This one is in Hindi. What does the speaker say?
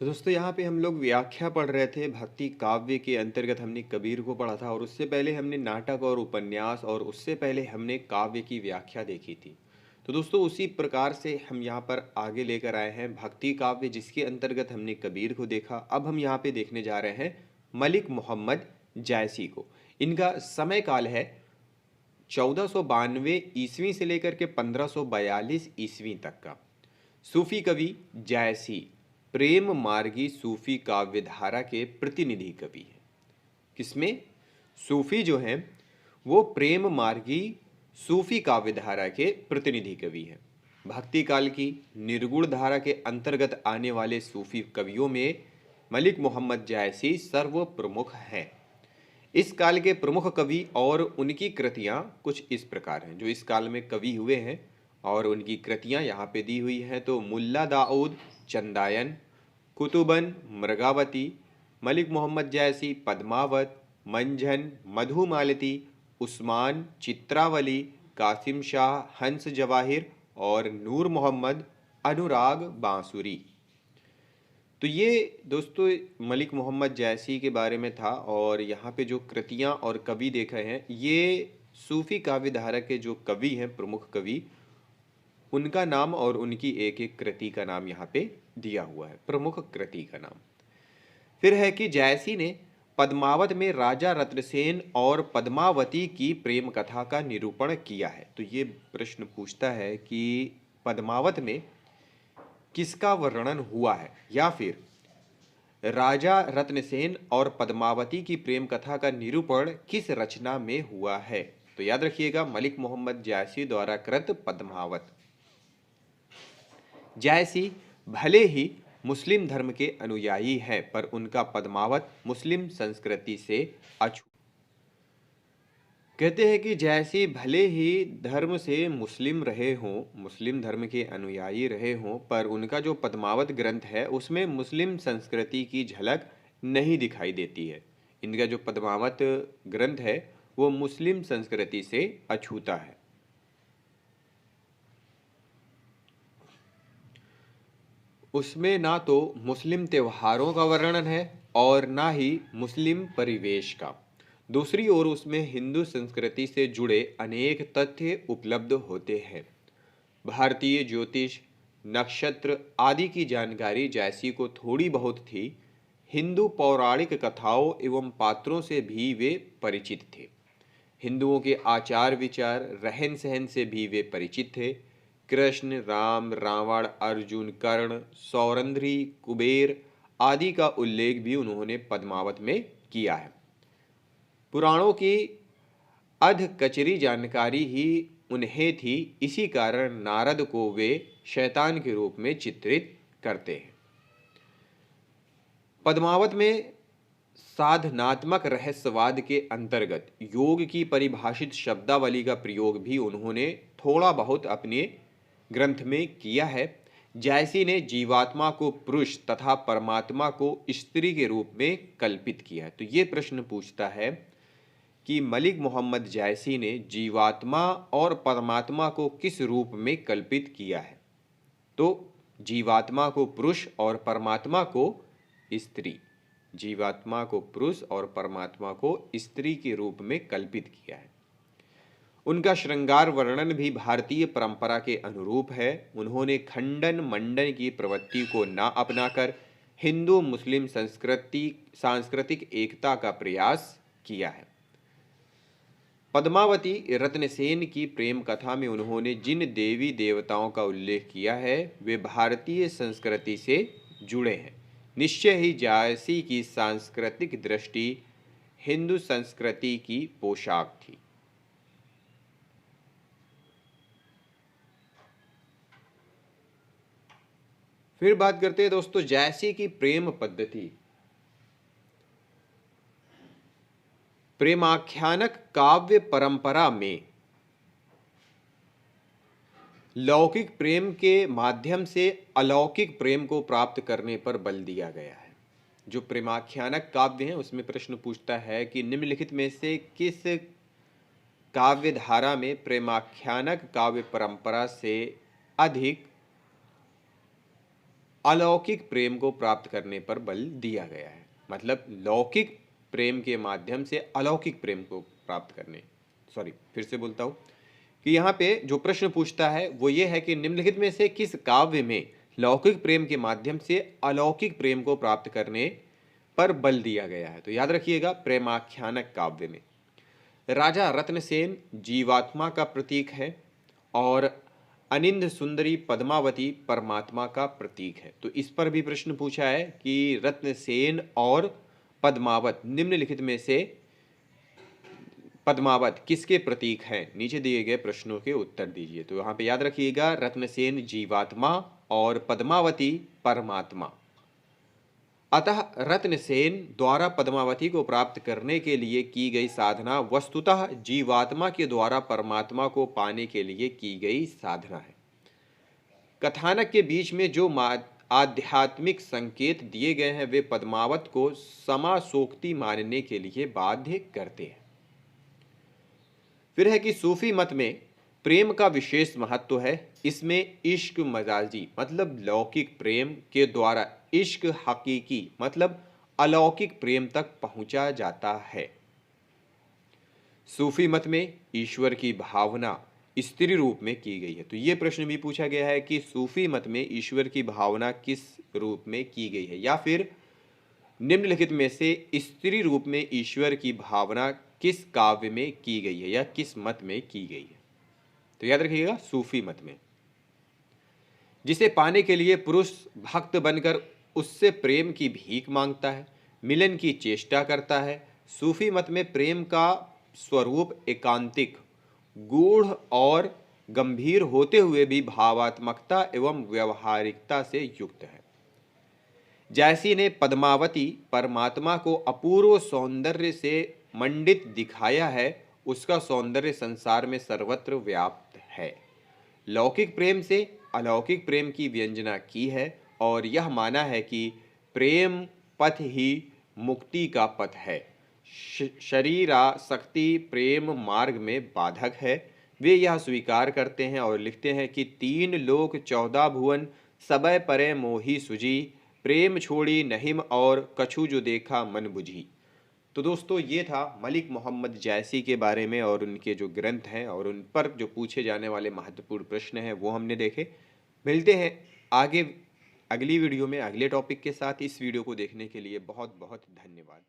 तो दोस्तों यहाँ पे हम लोग व्याख्या पढ़ रहे थे। भक्ति काव्य के अंतर्गत हमने कबीर को पढ़ा था और उससे पहले हमने नाटक और उपन्यास और उससे पहले हमने काव्य की व्याख्या देखी थी। तो दोस्तों उसी प्रकार से हम यहाँ पर आगे लेकर आए हैं भक्ति काव्य, जिसके अंतर्गत हमने कबीर को देखा। अब हम यहाँ पे देखने जा रहे हैं मलिक मोहम्मद जायसी को। इनका समय काल है 1492 ईस्वी से लेकर के 1542 ईस्वी तक का। सूफी कवि जायसी प्रेम मार्गी सूफी काव्य धारा के प्रतिनिधि कवि हैं। किसमें? सूफी जो हैं वो प्रेम मार्गी सूफी काव्य धारा के प्रतिनिधि कवि हैं। भक्ति काल की निर्गुण धारा के अंतर्गत आने वाले सूफी कवियों में मलिक मोहम्मद जायसी सर्व प्रमुख हैं। इस काल के प्रमुख कवि और उनकी कृतियां कुछ इस प्रकार हैं जो इस काल में कवि हुए हैं और उनकी कृतियां यहाँ पे दी हुई हैं। तो मुल्ला दाऊद चंदायन, कुतुबन मृगावती, मलिक मोहम्मद जैसी पद्मावत, मंझन, मधुमालती, उस्मान, चित्रावली, कासिम शाह, हंस जवाहिर और नूर मोहम्मद, अनुराग बांसुरी। तो ये दोस्तों मलिक मोहम्मद जैसी के बारे में था। और यहाँ पे जो कृतियाँ और कवि देख रहे हैं ये सूफी काव्य धारा के जो कवि हैं, प्रमुख कवि, उनका नाम और उनकी एक एक कृति का नाम यहाँ पे दिया हुआ है, प्रमुख कृति का नाम। फिर है कि जैसी ने पद्मावत में राजा रत्नसेन और पद्मावती की प्रेम कथा का निरूपण किया है। तो ये प्रश्न पूछता है कि पद्मावत में किसका वर्णन हुआ है, या फिर राजा रत्नसेन और पद्मावती की प्रेम कथा का निरूपण किस रचना में हुआ है। तो याद रखिएगा, मलिक मोहम्मद जायसी द्वारा कृत पद्मावत। जायसी भले ही मुस्लिम धर्म के अनुयायी हैं, पर उनका पद्मावत मुस्लिम संस्कृति से अछूता। कहते हैं कि जैसी भले ही धर्म से मुस्लिम रहे हों, मुस्लिम धर्म के अनुयायी रहे हों, पर उनका जो पद्मावत ग्रंथ है उसमें मुस्लिम संस्कृति की झलक नहीं दिखाई देती है। इनका जो पद्मावत ग्रंथ है वो मुस्लिम संस्कृति से अछूता है। उसमें ना तो मुस्लिम त्योहारों का वर्णन है और ना ही मुस्लिम परिवेश का। दूसरी ओर उसमें हिंदू संस्कृति से जुड़े अनेक तथ्य उपलब्ध होते हैं। भारतीय ज्योतिष, नक्षत्र आदि की जानकारी जैसी को थोड़ी बहुत थी। हिंदू पौराणिक कथाओं एवं पात्रों से भी वे परिचित थे। हिंदुओं के आचार विचार, रहन सहन से भी वे परिचित थे। कृष्ण, राम, रावण, अर्जुन, कर्ण, सौरंध्री, कुबेर आदि का उल्लेख भी उन्होंने पद्मावत में किया है। पुराणों की अधकचरी जानकारी ही उन्हें थी, इसी कारण नारद को वे शैतान के रूप में चित्रित करते हैं। पद्मावत में साधनात्मक रहस्यवाद के अंतर्गत योग की परिभाषित शब्दावली का प्रयोग भी उन्होंने थोड़ा बहुत अपने ग्रंथ में किया है। जैसी ने जीवात्मा को पुरुष तथा परमात्मा को स्त्री के रूप में कल्पित किया है। तो ये प्रश्न पूछता है कि मलिक मोहम्मद जैसी ने जीवात्मा और परमात्मा को किस रूप में कल्पित किया है। तो जीवात्मा को पुरुष और परमात्मा को स्त्री, जीवात्मा को पुरुष और परमात्मा को स्त्री के रूप में कल्पित किया है। उनका श्रृंगार वर्णन भी भारतीय परंपरा के अनुरूप है। उन्होंने खंडन मंडन की प्रवृत्ति को न अपनाकर हिंदू मुस्लिम सांस्कृतिक एकता का प्रयास किया है। पद्मावती रत्नसेन की प्रेम कथा में उन्होंने जिन देवी देवताओं का उल्लेख किया है वे भारतीय संस्कृति से जुड़े हैं। निश्चय ही जायसी की सांस्कृतिक दृष्टि हिंदू संस्कृति की पोशाक थी। फिर बात करते हैं दोस्तों जायसी की प्रेम पद्धति। प्रेमाख्यानक काव्य परंपरा में लौकिक प्रेम के माध्यम से अलौकिक प्रेम को प्राप्त करने पर बल दिया गया है। जो प्रेमाख्यानक काव्य हैं उसमें प्रश्न पूछता है कि निम्नलिखित में से किस काव्य धारा में प्रेमाख्यानक काव्य परंपरा से अधिक अलौकिक प्रेम को प्राप्त करने पर बल दिया गया है। मतलब लौकिक प्रेम के माध्यम से अलौकिक प्रेम को प्राप्त करने, फिर से बोलता हूँ कि यहाँ पे जो प्रश्न पूछता है वो ये है कि निम्नलिखित में से किस काव्य में लौकिक प्रेम के माध्यम से अलौकिक प्रेम को प्राप्त करने पर बल दिया गया है। तो याद रखिएगा, प्रेमाख्यानक काव्य में राजा रत्नसेन जीवात्मा का प्रतीक है और अनिंद सुंदरी पद्मावती परमात्मा का प्रतीक है। तो इस पर भी प्रश्न पूछा है कि रत्नसेन और पद्मावत, निम्नलिखित में से पद्मावत किसके प्रतीक हैं? नीचे दिए गए प्रश्नों के उत्तर दीजिए। तो यहाँ पे याद रखिएगा, रत्नसेन जीवात्मा और पद्मावती परमात्मा। अतः रत्नसेन द्वारा पद्मावती को प्राप्त करने के लिए की गई साधना वस्तुतः जीवात्मा के द्वारा परमात्मा को पाने के लिए की गई साधना है। कथानक के बीच में जो आध्यात्मिक संकेत दिए गए हैं वे पद्मावत को समासोक्ति मानने के लिए बाध्य करते हैं। फिर है कि सूफी मत में प्रेम का विशेष महत्व है। इसमें इश्क मजाजी मतलब लौकिक प्रेम के द्वारा इश्क हकीकी मतलब अलौकिक प्रेम तक पहुंचा जाता है। सूफी मत में ईश्वर की भावना स्त्री रूप में की गई है। तो ये प्रश्न भी पूछा गया है कि सूफी मत में ईश्वर की भावना किस रूप में की गई है, या फिर निम्नलिखित में से स्त्री रूप में ईश्वर की भावना किस काव्य में की गई है या किस मत में की गई है। तो याद रखिएगा, सूफी मत में जिसे पाने के लिए पुरुष भक्त बनकर उससे प्रेम की भीख मांगता है, मिलन की चेष्टा करता है। सूफी मत में प्रेम का स्वरूप एकांतिक, गूढ़ और गंभीर होते हुए भी भावात्मकता एवं व्यवहारिकता से युक्त है। जैसी ने पद्मावती परमात्मा को अपूर्व सौंदर्य से मंडित दिखाया है, उसका सौंदर्य संसार में सर्वत्र व्याप्त है। लौकिक प्रेम से अलौकिक प्रेम की व्यंजना की है और यह माना है कि प्रेम पथ ही मुक्ति का पथ है। शरीरासक्ति प्रेम मार्ग में बाधक है। वे यह स्वीकार करते हैं और लिखते हैं कि 3 लोक 14 भुवन सबय परे मोही सुजी, प्रेम छोड़ी नहिम और कछु जो देखा मन बुझी। तो दोस्तों, ये था मलिक मोहम्मद जैसी के बारे में और उनके जो ग्रंथ हैं और उन पर जो पूछे जाने वाले महत्वपूर्ण प्रश्न हैं वो हमने देखे। मिलते हैं आगे अगली वीडियो में अगले टॉपिक के साथ। इस वीडियो को देखने के लिए बहुत बहुत धन्यवाद।